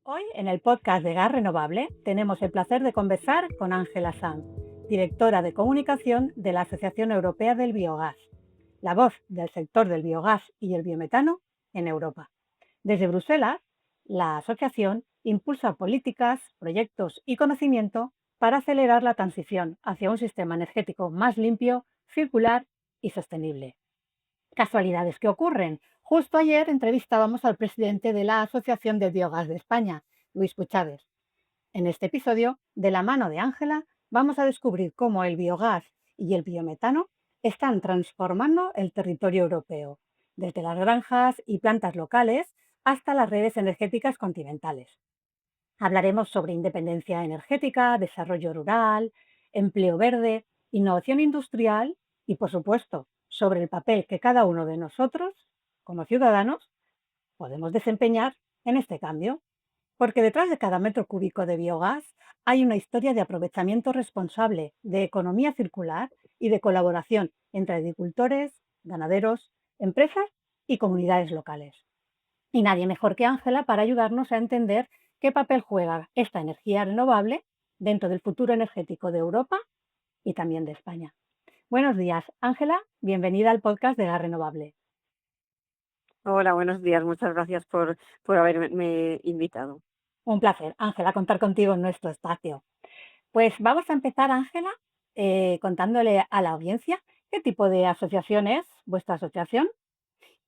Hoy, en el podcast de Gas Renovable, tenemos el placer de conversar con Ángela Sanz, directora de comunicación de la Asociación Europea del Biogás, la voz del sector del biogás y el biometano en Europa. Desde Bruselas, la asociación impulsa políticas, proyectos y conocimiento para acelerar la transición hacia un sistema energético más limpio, circular y sostenible. Casualidades que ocurren. Justo ayer entrevistábamos al presidente de la Asociación de Biogás de España, Luis Puchades. En este episodio, de la mano de Ángela, vamos a descubrir cómo el biogás y el biometano están transformando el territorio europeo, desde las granjas y plantas locales hasta las redes energéticas continentales. Hablaremos sobre independencia energética, desarrollo rural, empleo verde, innovación industrial y, por supuesto, sobre el papel que cada uno de nosotros, como ciudadanos, podemos desempeñar en este cambio. Porque detrás de cada metro cúbico de biogás hay una historia de aprovechamiento responsable, de economía circular y de colaboración entre agricultores, ganaderos, empresas y comunidades locales. Y nadie mejor que Ángela para ayudarnos a entender qué papel juega esta energía renovable dentro del futuro energético de Europa y también de España. Buenos días, Ángela. Bienvenida al podcast de Gas Renovable. Hola, buenos días. Muchas gracias por haberme invitado. Un placer, Ángela, contar contigo en nuestro espacio. Pues vamos a empezar, Ángela, contándole a la audiencia qué tipo de asociación es vuestra asociación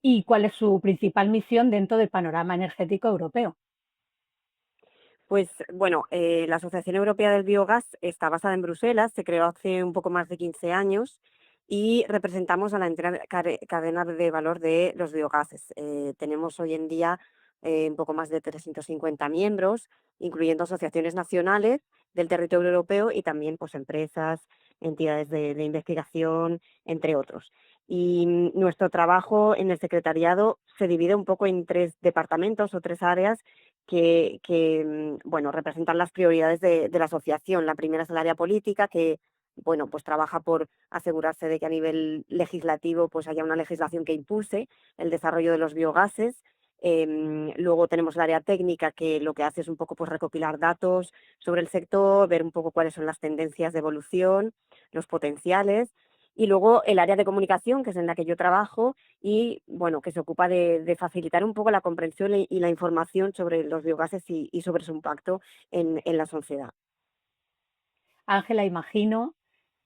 y cuál es su principal misión dentro del panorama energético europeo. Pues bueno, la Asociación Europea del Biogás está basada en Bruselas, se creó hace un poco más de 15 años y representamos a la entera cadena de valor de los biogases. Tenemos hoy en día un poco más de 350 miembros, incluyendo asociaciones nacionales del territorio europeo y también pues, empresas, entidades de investigación, entre otros. Y nuestro trabajo en el secretariado se divide un poco en tres departamentos o tres áreas bueno, representan las prioridades de la asociación. La primera es el área política, que bueno, pues trabaja por asegurarse de que a nivel legislativo pues haya una legislación que impulse el desarrollo de los biogases. Luego tenemos el área técnica, que lo que hace es un poco pues recopilar datos sobre el sector, ver un poco cuáles son las tendencias de evolución, los potenciales. Y luego el área de comunicación, que es en la que yo trabajo, y bueno, que se ocupa de facilitar un poco la comprensión y la información sobre los biogases y sobre su impacto en la sociedad. Ángela, imagino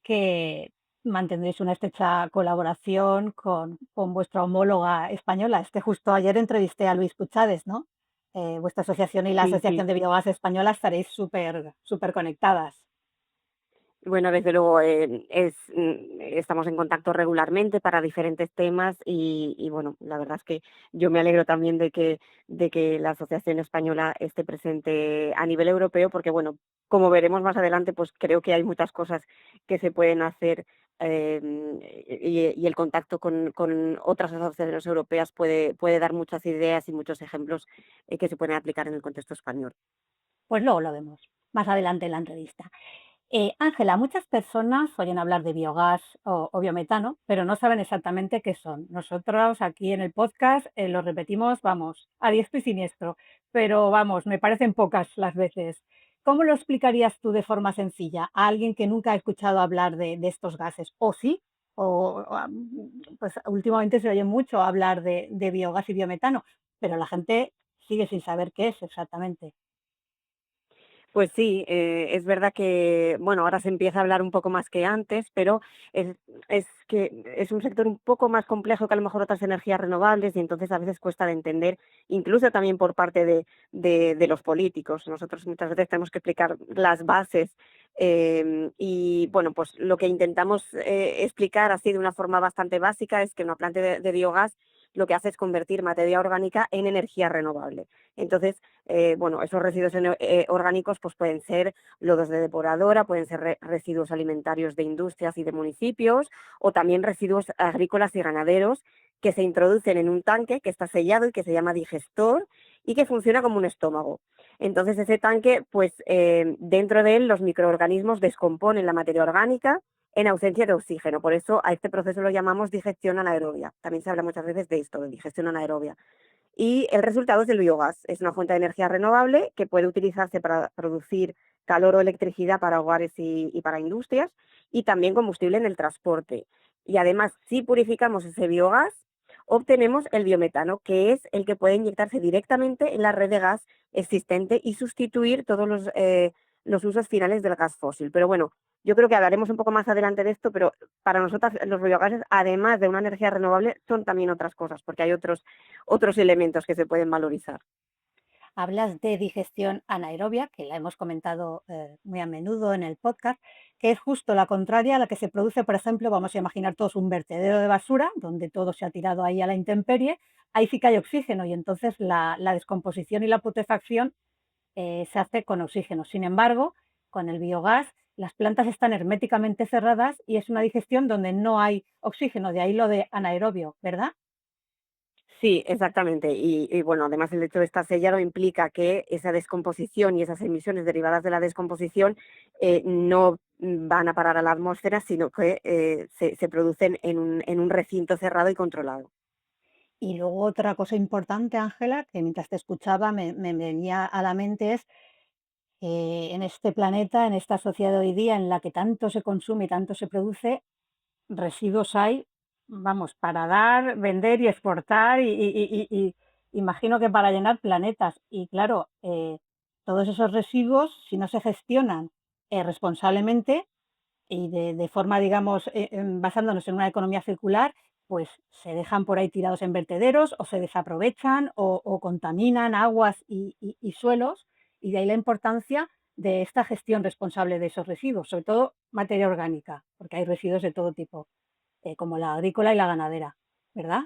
que mantendréis una estrecha colaboración con vuestra homóloga española. Justo ayer entrevisté a Luis Puchades, ¿no? Vuestra asociación y la Sí, sí. Asociación de Biogás Española estaréis súper conectadas. Bueno, desde luego estamos en contacto regularmente para diferentes temas y bueno, la verdad es que yo me alegro también de que la Asociación Española esté presente a nivel europeo porque bueno, como veremos más adelante, pues creo que hay muchas cosas que se pueden hacer y el contacto con otras asociaciones europeas puede dar muchas ideas y muchos ejemplos que se pueden aplicar en el contexto español. Pues luego lo vemos, más adelante en la entrevista. Ángela, muchas personas oyen hablar de biogás o biometano, pero no saben exactamente qué son. Nosotros aquí en el podcast lo repetimos, vamos, a diestro y siniestro, pero vamos, me parecen pocas las veces. ¿Cómo lo explicarías tú de forma sencilla a alguien que nunca ha escuchado hablar de estos gases? ¿O sí? Pues últimamente se oye mucho hablar de biogás y biometano, pero la gente sigue sin saber qué es exactamente. Pues sí, es verdad que, bueno, ahora se empieza a hablar un poco más que antes, pero es, es que es un sector un poco más complejo que a lo mejor otras energías renovables y entonces a veces cuesta de entender, incluso también por parte de los políticos. Nosotros muchas veces tenemos que explicar las bases y, bueno, pues lo que intentamos explicar así de una forma bastante básica es que una planta de biogás lo que hace es convertir materia orgánica en energía renovable. Entonces, bueno, esos residuos orgánicos pues pueden ser lodos de depuradora, pueden ser residuos alimentarios de industrias y de municipios, o también residuos agrícolas y ganaderos que se introducen en un tanque que está sellado y que se llama digestor y que funciona como un estómago. Entonces ese tanque, pues dentro de él los microorganismos descomponen la materia orgánica en ausencia de oxígeno. Por eso a este proceso lo llamamos digestión anaerobia. También se habla muchas veces de esto, de digestión anaerobia. Y el resultado es el biogás. Es una fuente de energía renovable que puede utilizarse para producir calor o electricidad para hogares y para industrias, y también combustible en el transporte. Y además, si purificamos ese biogás, obtenemos el biometano, que es el que puede inyectarse directamente en la red de gas existente y sustituir todos los usos finales del gas fósil. Pero bueno, yo creo que hablaremos un poco más adelante de esto, pero para nosotros los biogases, además de una energía renovable, son también otras cosas, porque hay otros elementos que se pueden valorizar. Hablas de digestión anaerobia, que la hemos comentado muy a menudo en el podcast, que es justo la contraria a la que se produce, por ejemplo, vamos a imaginar todos un vertedero de basura, donde todo se ha tirado ahí a la intemperie, ahí sí que hay oxígeno y entonces la descomposición y la putrefacción se hace con oxígeno. Sin embargo, con el biogás, las plantas están herméticamente cerradas y es una digestión donde no hay oxígeno, de ahí lo de anaerobio, ¿verdad? Sí, exactamente. Y bueno, además el hecho de estar sellado implica que esa descomposición y esas emisiones derivadas de la descomposición no van a parar a la atmósfera, sino que se producen en un recinto cerrado y controlado. Y luego otra cosa importante, Ángela, que mientras te escuchaba me venía a la mente es que en este planeta, en esta sociedad de hoy día en la que tanto se consume y tanto se produce, residuos hay, vamos, para dar, vender y exportar y imagino que para llenar planetas. Y claro, todos esos residuos, si no se gestionan responsablemente, y de forma, digamos, basándonos en una economía circular, pues se dejan por ahí tirados en vertederos o se desaprovechan o contaminan aguas y suelos, y de ahí la importancia de esta gestión responsable de esos residuos, sobre todo materia orgánica, porque hay residuos de todo tipo, como la agrícola y la ganadera, ¿verdad?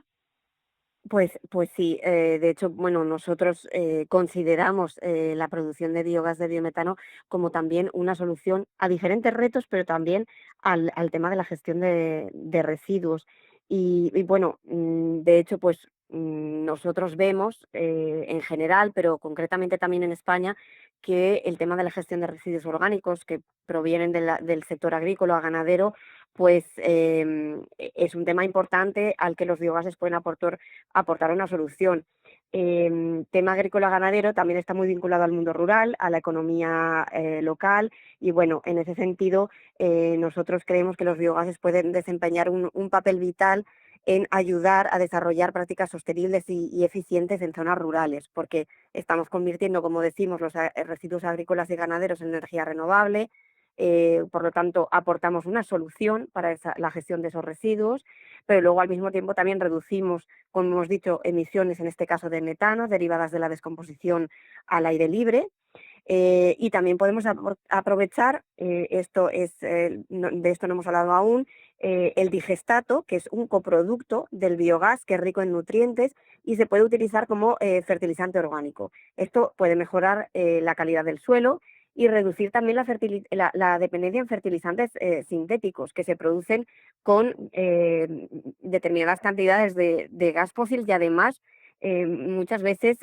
Pues sí, de hecho, bueno, nosotros consideramos la producción de biogás de biometano como también una solución a diferentes retos, pero también al tema de la gestión de residuos. Y bueno, de hecho, pues nosotros vemos en general, pero concretamente también en España, que el tema de la gestión de residuos orgánicos que provienen del sector agrícola, ganadero, pues es un tema importante al que los biogases pueden aportar una solución. Tema agrícola ganadero también está muy vinculado al mundo rural, a la economía local, y bueno, en ese sentido nosotros creemos que los biogases pueden desempeñar un papel vital en ayudar a desarrollar prácticas sostenibles y eficientes en zonas rurales, porque estamos convirtiendo, como decimos, los residuos agrícolas y ganaderos en energía renovable. Por lo tanto, aportamos una solución para la gestión de esos residuos, pero luego al mismo tiempo también reducimos, como hemos dicho, emisiones, en este caso de metano, derivadas de la descomposición al aire libre. Y también podemos aprovechar, de esto no hemos hablado aún, el digestato, que es un coproducto del biogás que es rico en nutrientes y se puede utilizar como fertilizante orgánico. Esto puede mejorar la calidad del suelo y reducir también la dependencia en fertilizantes sintéticos que se producen con determinadas cantidades de gas fósil, y además muchas veces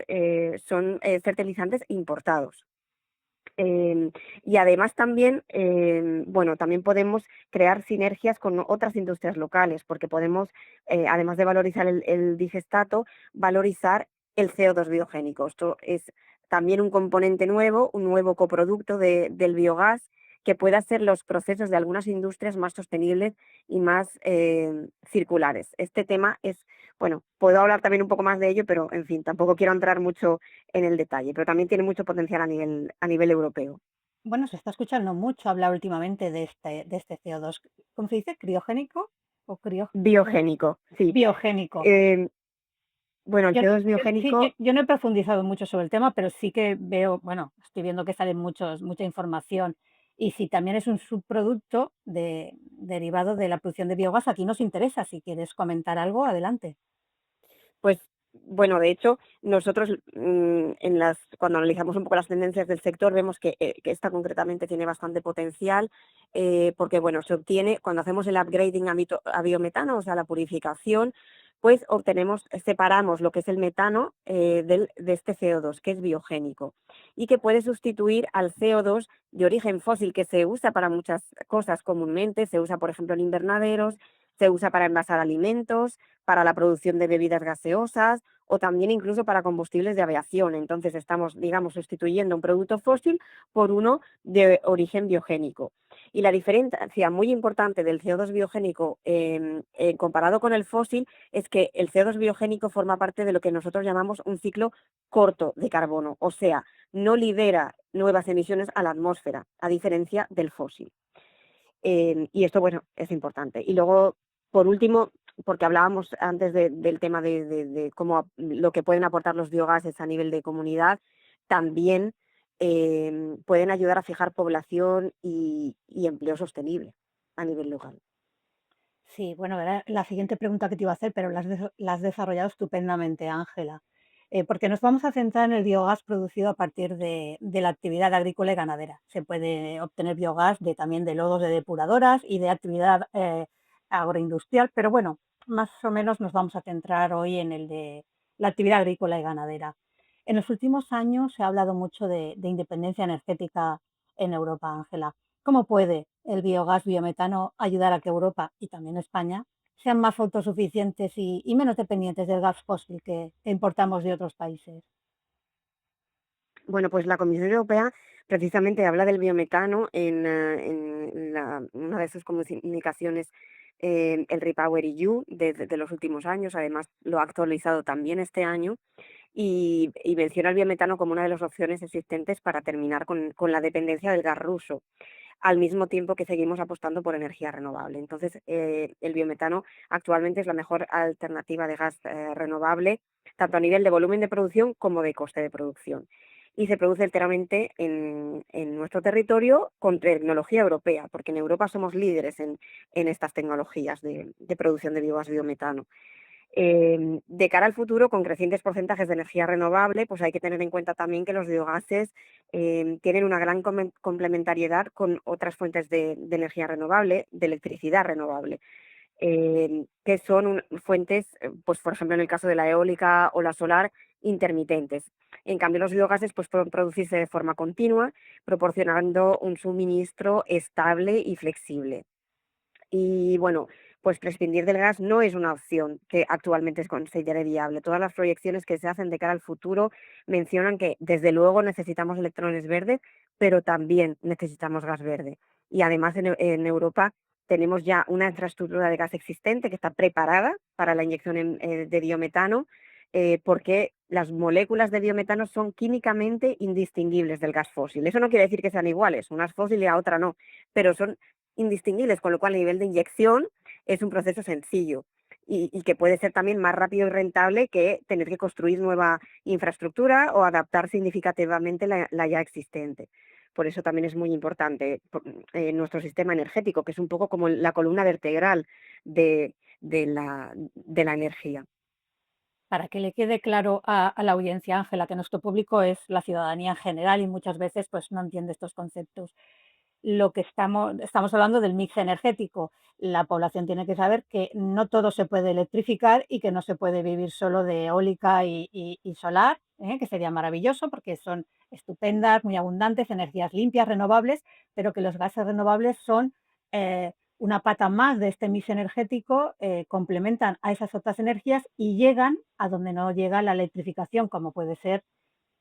son fertilizantes importados. Y además también, bueno, también podemos crear sinergias con otras industrias locales, porque podemos, además de valorizar el digestato, valorizar el CO2 biogénico. Esto es también un componente nuevo, un nuevo coproducto del biogás, que puede hacer los procesos de algunas industrias más sostenibles y más circulares. Este tema es, bueno, puedo hablar también un poco más de ello, pero en fin, tampoco quiero entrar mucho en el detalle, pero también tiene mucho potencial a nivel europeo. Bueno, se está escuchando mucho hablar últimamente de este CO2. ¿Cómo se dice? ¿Criogénico o Biogénico, sí. biogénico? Em, bueno, el Yo, CO2 sí, yo, biogénico, yo no he profundizado mucho sobre el tema, pero sí que veo, bueno, estoy viendo que sale mucha información. Y si también es un subproducto derivado de la producción de biogás, aquí nos interesa. Si quieres comentar algo, adelante. pues bueno, de hecho, nosotros cuando analizamos un poco las tendencias del sector, vemos que esta concretamente tiene bastante potencial, porque bueno, se obtiene cuando hacemos el upgrading a biometano, o sea, la purificación, pues separamos lo que es el metano de este CO2, que es biogénico, y que puede sustituir al CO2 de origen fósil, que se usa para muchas cosas comúnmente, se usa, por ejemplo, en invernaderos, se usa para envasar alimentos, para la producción de bebidas gaseosas o también incluso para combustibles de aviación. Entonces estamos, digamos, sustituyendo un producto fósil por uno de origen biogénico. Y la diferencia muy importante del CO2 biogénico comparado con el fósil es que el CO2 biogénico forma parte de lo que nosotros llamamos un ciclo corto de carbono, o sea, no libera nuevas emisiones a la atmósfera, a diferencia del fósil. Y esto, bueno, es importante. Y luego, por último, porque hablábamos antes del tema de cómo lo que pueden aportar los biogases a nivel de comunidad, también pueden ayudar a fijar población y empleo sostenible a nivel local. Sí, bueno, era la siguiente pregunta que te iba a hacer, pero la has desarrollado estupendamente, Ángela. Porque nos vamos a centrar en el biogás producido a partir de la actividad agrícola y ganadera. Se puede obtener biogás también de lodos de depuradoras y de actividad agroindustrial, pero bueno, más o menos nos vamos a centrar hoy en el de la actividad agrícola y ganadera. En los últimos años se ha hablado mucho de independencia energética en Europa, Ángela. ¿Cómo puede el biogás biometano ayudar a que Europa y también España sean más autosuficientes y menos dependientes del gas fósil que importamos de otros países? Bueno, pues la Comisión Europea precisamente habla del biometano en una de sus comunicaciones, el Repower EU, de los últimos años. Además, lo ha actualizado también este año y menciona el biometano como una de las opciones existentes para terminar con la dependencia del gas ruso, al mismo tiempo que seguimos apostando por energía renovable. Entonces, el biometano actualmente es la mejor alternativa de gas renovable, tanto a nivel de volumen de producción como de coste de producción. Y se produce enteramente en nuestro territorio con tecnología europea, porque en Europa somos líderes en estas tecnologías de producción de biogás biometano. De cara al futuro, con crecientes porcentajes de energía renovable, pues hay que tener en cuenta también que los biogases tienen una gran complementariedad con otras fuentes de energía renovable, de electricidad renovable, que son fuentes, pues por ejemplo en el caso de la eólica o la solar, intermitentes. En cambio, los biogases pues, pueden producirse de forma continua, proporcionando un suministro estable y flexible. Y bueno, pues prescindir del gas no es una opción que actualmente se considere viable. Todas las proyecciones que se hacen de cara al futuro mencionan que desde luego necesitamos electrones verdes, pero también necesitamos gas verde. Y además en Europa tenemos ya una infraestructura de gas existente que está preparada para la inyección de biometano, porque las moléculas de biometano son químicamente indistinguibles del gas fósil. Eso no quiere decir que sean iguales, una es fósil y la otra no, pero son indistinguibles, con lo cual a nivel de inyección es un proceso sencillo y que puede ser también más rápido y rentable que tener que construir nueva infraestructura o adaptar significativamente la ya existente. Por eso también es muy importante nuestro sistema energético, que es un poco como la columna vertebral de la energía. Para que le quede claro a la audiencia, Ángela, que nuestro público es la ciudadanía en general y muchas veces pues, no entiende estos conceptos. Lo que estamos hablando del mix energético. La población tiene que saber que no todo se puede electrificar y que no se puede vivir solo de eólica y solar, que sería maravilloso porque son estupendas, muy abundantes, energías limpias, renovables, pero que los gases renovables son una pata más de este mix energético, complementan a esas otras energías y llegan a donde no llega la electrificación, como puede ser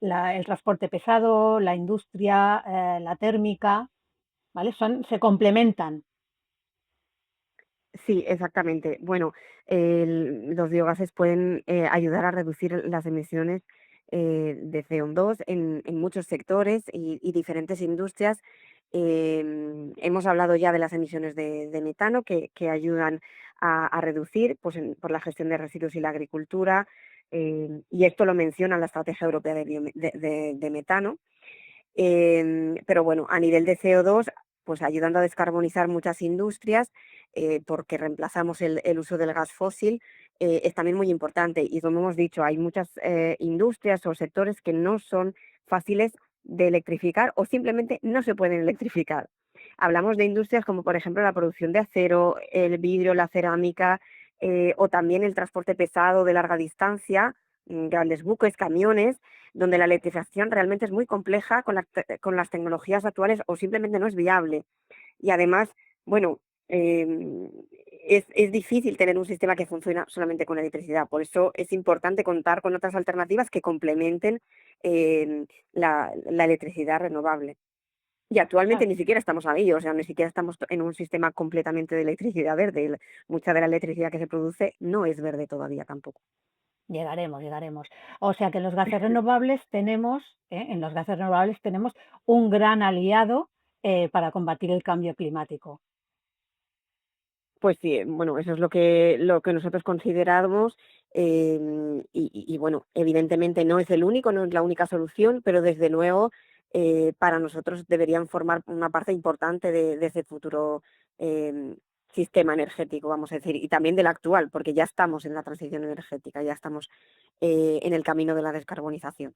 el transporte pesado, la industria, la térmica. ¿Vale? Se complementan. Sí, exactamente. Bueno, los biogases pueden ayudar a reducir las emisiones de CO2 en muchos sectores y diferentes industrias. Hemos hablado ya de las emisiones de metano que ayudan a reducir pues, por la gestión de residuos y la agricultura, y esto lo menciona la Estrategia Europea de Metano. Pero bueno, a nivel de CO2, pues ayudando a descarbonizar muchas industrias, porque reemplazamos el uso del gas fósil, es también muy importante. Y como hemos dicho, hay muchas industrias o sectores que no son fáciles de electrificar o simplemente no se pueden electrificar. Hablamos de industrias como por ejemplo la producción de acero, el vidrio, la cerámica, o también el transporte pesado de larga distancia, grandes buques, camiones, donde la electrificación realmente es muy compleja con las tecnologías actuales o simplemente no es viable. Y además, bueno, es difícil tener un sistema que funciona solamente con electricidad. Por eso es importante contar con otras alternativas que complementen la electricidad renovable. Y actualmente Claro, ni siquiera estamos ahí, o sea, ni siquiera estamos en un sistema completamente de electricidad verde. Mucha de la electricidad que se produce no es verde todavía tampoco. llegaremos, llegaremos. O sea que en los gases renovables tenemos, en los gases renovables tenemos un gran aliado para combatir el cambio climático. Pues sí, bueno, eso es lo que nosotros consideramos, y bueno, evidentemente no es el único, no es la única solución, pero desde luego para nosotros deberían formar una parte importante de ese futuro em, sistema energético, vamos a decir, y también del actual, porque ya estamos en la transición energética, ya estamos en el camino de la descarbonización.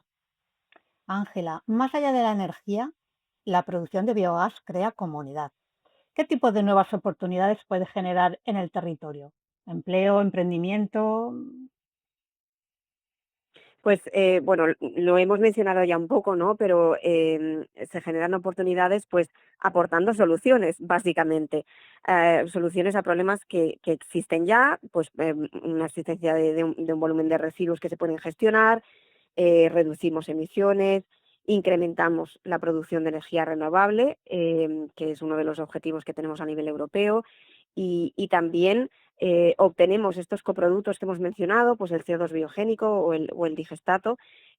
Ángela, más allá de la energía, la producción de biogás crea comunidad. ¿Qué tipo de nuevas oportunidades puede generar en el territorio? Empleo, emprendimiento. Pues bueno, lo hemos mencionado ya un poco, ¿no? Pero se generan oportunidades pues aportando soluciones, básicamente. Soluciones a problemas que existen ya, pues una existencia de un volumen de residuos que se pueden gestionar, reducimos emisiones, incrementamos la producción de energía renovable, que es uno de los objetivos que tenemos a nivel europeo, y también obtenemos estos coproductos que hemos mencionado, pues el CO2 biogénico o el digestato,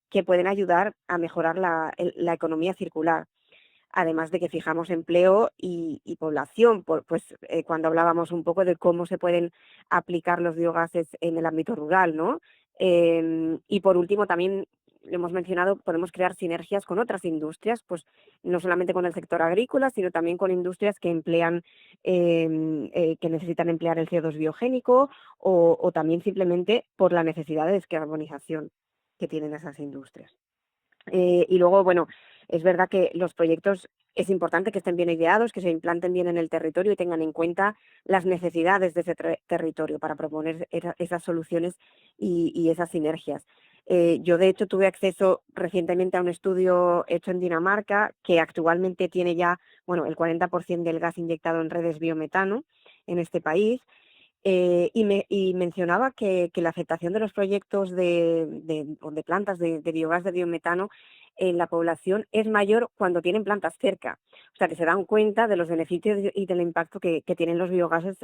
que pueden ayudar a mejorar la economía circular. Además de que fijamos empleo y población, pues cuando hablábamos un poco de cómo se pueden aplicar los biogases en el ámbito rural, ¿no? Y por último, también lo hemos mencionado, podemos crear sinergias con otras industrias, pues no solamente con el sector agrícola, sino también con industrias que emplean, que necesitan emplear el CO2 biogénico o también simplemente por la necesidad de descarbonización que tienen esas industrias. Y luego, bueno, es verdad que los proyectos es importante que estén bien ideados, que se implanten bien en el territorio y tengan en cuenta las necesidades de ese territorio para proponer esas soluciones y esas sinergias. Yo, de hecho, tuve acceso recientemente a un estudio hecho en Dinamarca que actualmente tiene ya, bueno, el 40% del gas inyectado en redes biometano en este país. Y mencionaba que la afectación de los proyectos o de plantas de biogás de biometano en la población es mayor cuando tienen plantas cerca. O sea, que se dan cuenta de los beneficios y del impacto que tienen los biogases,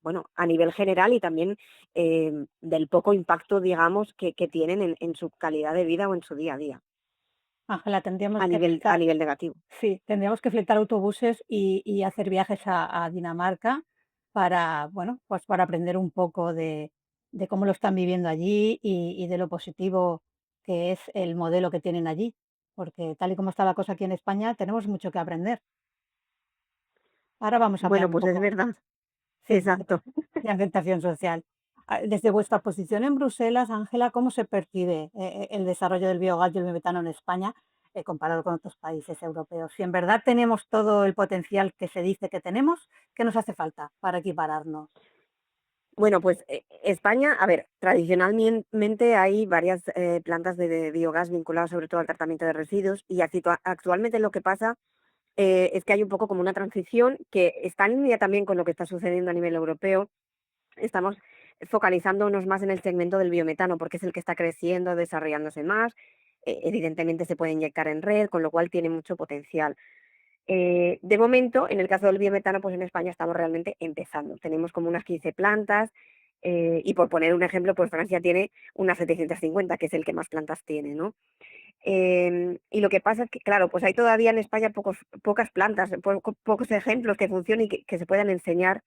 bueno, a nivel general y también del poco impacto, digamos, que tienen en su calidad de vida o en su día a día, Ángela, a nivel negativo. sí, tendríamos que fletar autobuses y hacer viajes a Dinamarca para, bueno, pues para aprender un poco de cómo lo están viviendo allí y de lo positivo que es el modelo que tienen allí, porque tal y como está la cosa aquí en España, tenemos mucho que aprender. Ahora vamos a hablar Bueno, un pues es poco, verdad, sí, exacto. de aceptación social. Desde vuestra posición en Bruselas, Ángela, ¿cómo se percibe el desarrollo del biogás y el biometano en España comparado con otros países europeos? Si en verdad tenemos todo el potencial que se dice que tenemos, ¿qué nos hace falta para equipararnos? Bueno, pues España, a ver, tradicionalmente hay varias plantas de biogás vinculadas sobre todo al tratamiento de residuos y actualmente lo que pasa es que hay un poco como una transición que está en línea también con lo que está sucediendo a nivel europeo. Estamos focalizándonos más en el segmento del biometano porque es el que está creciendo, desarrollándose más. Evidentemente se puede inyectar en red, con lo cual tiene mucho potencial. De momento, en el caso del biometano, pues en España estamos realmente empezando. Tenemos como unas 15 plantas y por poner un ejemplo, pues Francia tiene unas 750, que es el que más plantas tiene, ¿no? Y lo que pasa es que, claro, pues hay todavía en España pocas plantas, pocos ejemplos que funcionen y que se puedan enseñar.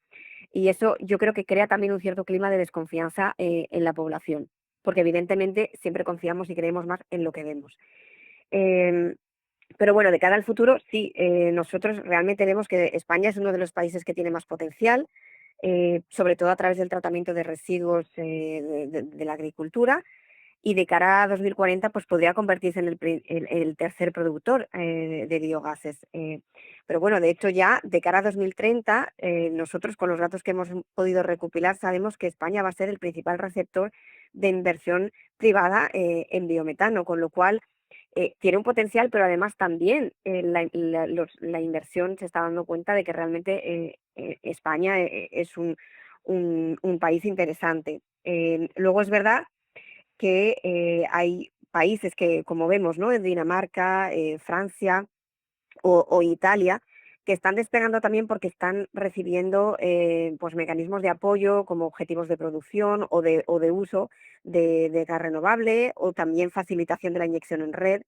Y eso yo creo que crea también un cierto clima de desconfianza en la población, porque evidentemente siempre confiamos y creemos más en lo que vemos. Em, pero bueno, de cara al futuro, sí, nosotros realmente vemos que España es uno de los países que tiene más potencial, sobre todo a través del tratamiento de residuos de la agricultura. y de cara a 2040 pues podría convertirse en el tercer productor de biogases. Pero bueno, de hecho ya de cara a 2030, nosotros con los datos que hemos podido recopilar sabemos que España va a ser el principal receptor de inversión privada en biometano, con lo cual tiene un potencial, pero además también la inversión se está dando cuenta de que realmente España es un país interesante. Luego es verdad que hay países que, como vemos, ¿no? En Dinamarca, Francia o Italia, que están despegando también porque están recibiendo pues mecanismos de apoyo como objetivos de producción o de uso de gas renovable o también facilitación de la inyección en red.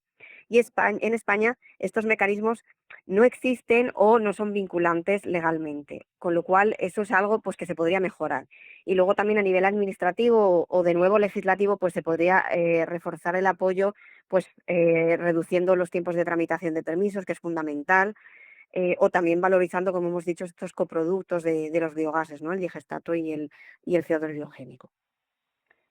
Y en España estos mecanismos no existen o no son vinculantes legalmente, con lo cual eso es algo pues, que se podría mejorar. Y luego también a nivel administrativo o de nuevo legislativo pues se podría reforzar el apoyo pues reduciendo los tiempos de tramitación de permisos, que es fundamental, o también valorizando, como hemos dicho, estos coproductos de los biogases, ¿no? El digestato y el CO2 biogénico.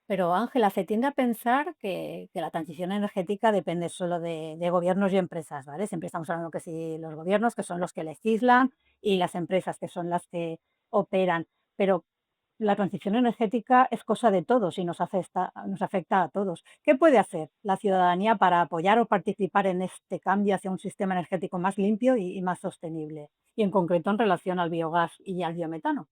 Pero Ángela, se tiende a pensar que la transición energética depende solo de gobiernos y empresas, ¿vale? Siempre estamos hablando que si los gobiernos, que son los que legislan, y las empresas, que son las que operan. Pero la transición energética es cosa de todos y nos afecta a todos. ¿Qué puede hacer la ciudadanía para apoyar o participar en este cambio hacia un sistema energético más limpio y más sostenible? Y en concreto en relación al biogás y al biometano.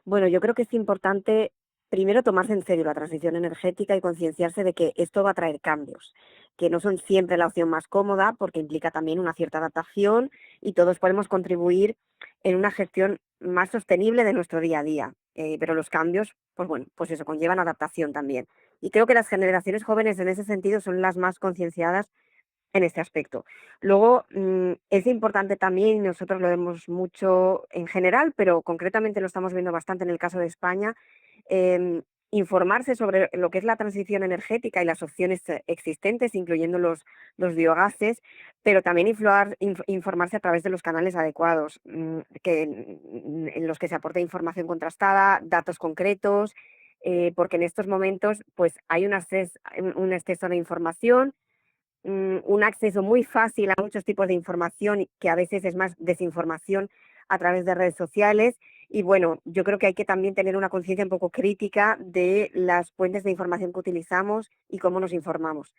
Bueno, yo creo que es importante primero tomarse en serio la transición energética y concienciarse de que esto va a traer cambios, que no son siempre la opción más cómoda porque implica también una cierta adaptación y todos podemos contribuir en una gestión más sostenible de nuestro día a día. Pero los cambios, pues bueno, pues eso conllevan adaptación también. Y creo que las generaciones jóvenes en ese sentido son las más concienciadas en este aspecto. Luego, es importante también, y nosotros lo vemos mucho en general, pero concretamente lo estamos viendo bastante en el caso de España, em, informarse sobre lo que es la transición energética y las opciones existentes, incluyendo los biogases, pero también informarse a través de los canales adecuados, en los que se aporte información contrastada, datos concretos, porque en estos momentos pues, hay un exceso de información, un acceso muy fácil a muchos tipos de información y que a veces es más desinformación a través de redes sociales. Y bueno, yo creo que hay que también tener una conciencia un poco crítica de las fuentes de información que utilizamos y cómo nos informamos.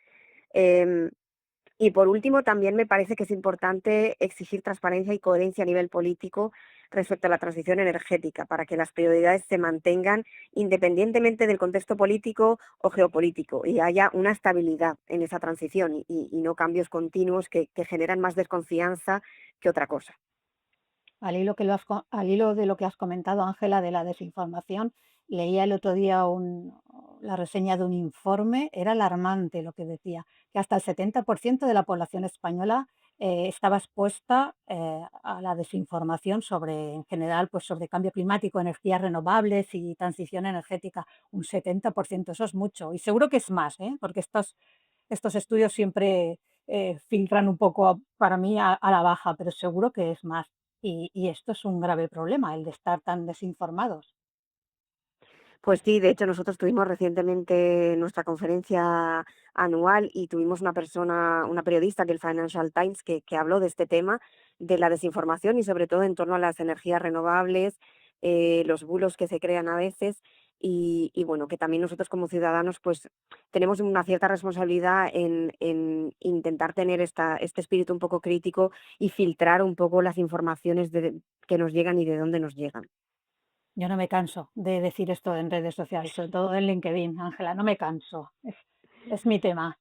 Em, y por último, también me parece que es importante exigir transparencia y coherencia a nivel político respecto a la transición energética, para que las prioridades se mantengan independientemente del contexto político o geopolítico y haya una estabilidad en esa transición y no cambios continuos que generan más desconfianza que otra cosa. Al hilo de lo que has comentado, Ángela, de la desinformación, leía el otro día la reseña de un informe, era alarmante lo que decía, que hasta el 70% de la población española estaba expuesta a la desinformación sobre, en general, pues sobre cambio climático, energías renovables y transición energética. Un 70%, eso es mucho. Y seguro que es más, ¿eh? Porque estos estudios siempre filtran un poco, para mí, a la baja, pero seguro que es más. Y esto es un grave problema, el de estar tan desinformados. Pues sí, de hecho nosotros tuvimos recientemente nuestra conferencia anual y tuvimos una periodista del Financial Times que habló de este tema, de la desinformación y sobre todo en torno a las energías renovables, los bulos que se crean a veces y bueno, que también nosotros como ciudadanos pues tenemos una cierta responsabilidad en intentar tener este espíritu un poco crítico y filtrar un poco las informaciones que nos llegan y de dónde nos llegan. Yo no me canso de decir esto en redes sociales, sobre todo en LinkedIn, Ángela, no me canso. Es mi tema.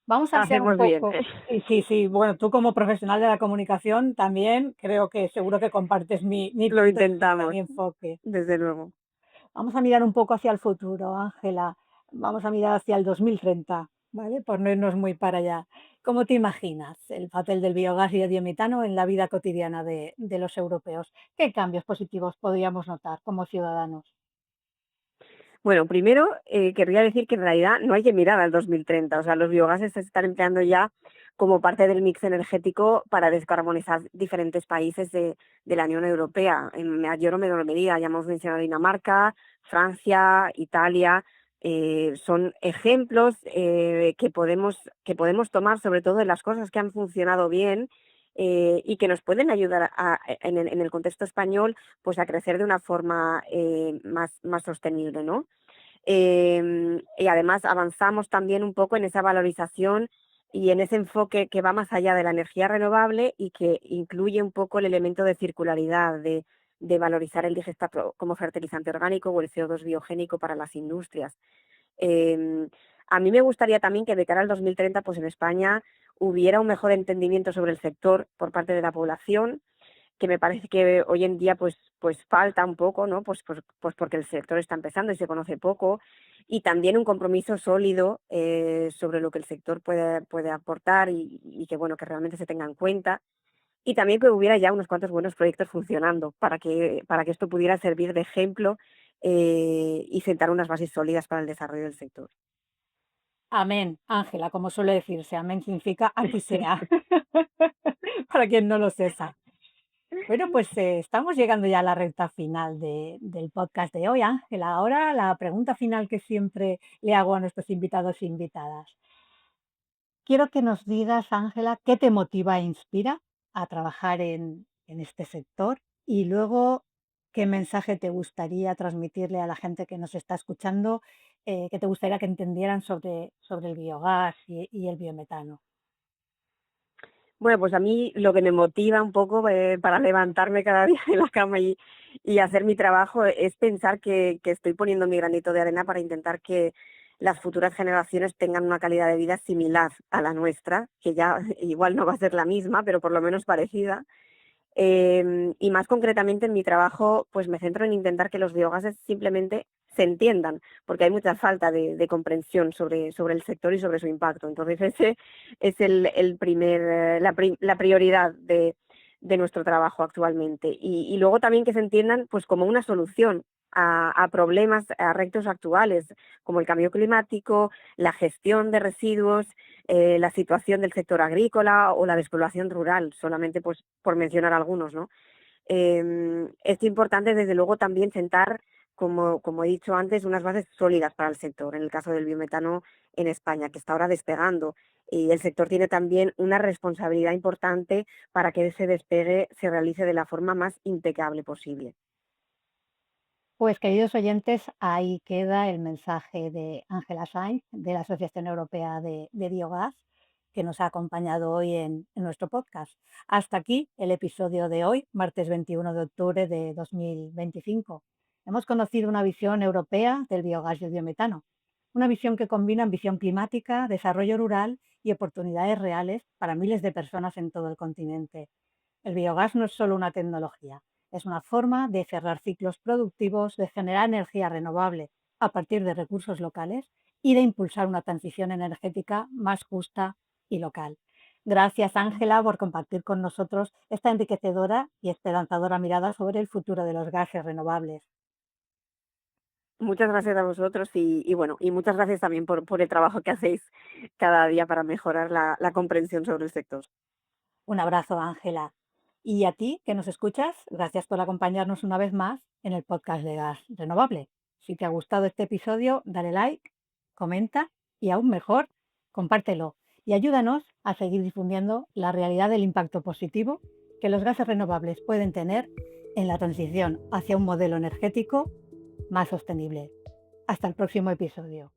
Vamos a ampliar un Hacemos bien. poco. Sí, sí, sí. Bueno, tú como profesional de la comunicación también creo que seguro que compartes mi Lo punto de vista, intentamos, mi enfoque. desde luego. Vamos a mirar un poco hacia el futuro, Ángela. Vamos a mirar hacia el 2030, ¿vale? Por no irnos muy para allá. ¿Cómo te imaginas el papel del biogás y el biometano en la vida cotidiana de los europeos? ¿Qué cambios positivos podríamos notar como ciudadanos? Bueno, primero, querría decir que en realidad no hay que mirar al 2030, o sea, los biogases se están empleando ya como parte del mix energético para descarbonizar diferentes países de la Unión Europea, en mayor o menor medida. Ya hemos mencionado Dinamarca, Francia, Italia, son ejemplos que podemos tomar sobre todo de las cosas que han funcionado bien y que nos pueden ayudar en el contexto español pues a crecer de una forma más sostenible, ¿no? Y además avanzamos también un poco en esa valorización y en ese enfoque que va más allá de la energía renovable y que incluye un poco el elemento de circularidad, de valorizar el digestato como fertilizante orgánico o el CO2 biogénico para las industrias. Em, a mí me gustaría también que de cara al 2030, pues en España hubiera un mejor entendimiento sobre el sector por parte de la población, que me parece que hoy en día pues falta un poco, ¿no? Pues porque el sector está empezando y se conoce poco, y también un compromiso sólido sobre lo que el sector puede aportar y que, bueno, que realmente se tenga en cuenta. Y también que hubiera ya unos cuantos buenos proyectos funcionando para que esto pudiera servir de ejemplo y sentar unas bases sólidas para el desarrollo del sector. Amén, Ángela, como suele decirse, amén significa así sea, para quien no lo sepa. Bueno, pues estamos llegando ya a la recta final del podcast de hoy, Ángela. Ahora la pregunta final que siempre le hago a nuestros invitados e invitadas. Quiero que nos digas, Ángela, qué te motiva e inspira a trabajar en este sector y luego qué mensaje te gustaría transmitirle a la gente que nos está escuchando, que te gustaría que entendieran sobre el biogás y el biometano. Bueno, pues a mí lo que me motiva un poco para levantarme cada día de la cama y hacer mi trabajo es pensar que estoy poniendo mi granito de arena para intentar que las futuras generaciones tengan una calidad de vida similar a la nuestra, que ya igual no va a ser la misma, pero por lo menos parecida. Y más concretamente en mi trabajo, pues me centro en intentar que los biogases simplemente se entiendan, porque hay mucha falta de comprensión sobre el sector y sobre su impacto. Entonces ese es la prioridad de nuestro trabajo actualmente. Y luego también que se entiendan pues como una solución a problemas, a retos actuales, como el cambio climático, la gestión de residuos, la situación del sector agrícola o la despoblación rural, solamente pues por mencionar algunos, ¿no? Es importante desde luego también sentar, como he dicho antes, unas bases sólidas para el sector, en el caso del biometano en España, que está ahora despegando. Y el sector tiene también una responsabilidad importante para que ese despegue se realice de la forma más impecable posible. Pues queridos oyentes, ahí queda el mensaje de Ángela Sainz, de la Asociación Europea de Biogás, que nos ha acompañado hoy en nuestro podcast. Hasta aquí el episodio de hoy, martes 21 de octubre de 2025. Hemos conocido una visión europea del biogás y el biometano, una visión que combina ambición climática, desarrollo rural y oportunidades reales para miles de personas en todo el continente. El biogás no es solo una tecnología, es una forma de cerrar ciclos productivos, de generar energía renovable a partir de recursos locales y de impulsar una transición energética más justa y local. Gracias, Ángela, por compartir con nosotros esta enriquecedora y esperanzadora mirada sobre el futuro de los gases renovables. Muchas gracias a vosotros y bueno, y muchas gracias también por el trabajo que hacéis cada día para mejorar la comprensión sobre el sector. Un abrazo, Ángela. Y a ti, que nos escuchas, gracias por acompañarnos una vez más en el podcast de Gas Renovable. Si te ha gustado este episodio, dale like, comenta y aún mejor, compártelo y ayúdanos a seguir difundiendo la realidad del impacto positivo que los gases renovables pueden tener en la transición hacia un modelo energético más sostenible. Hasta el próximo episodio.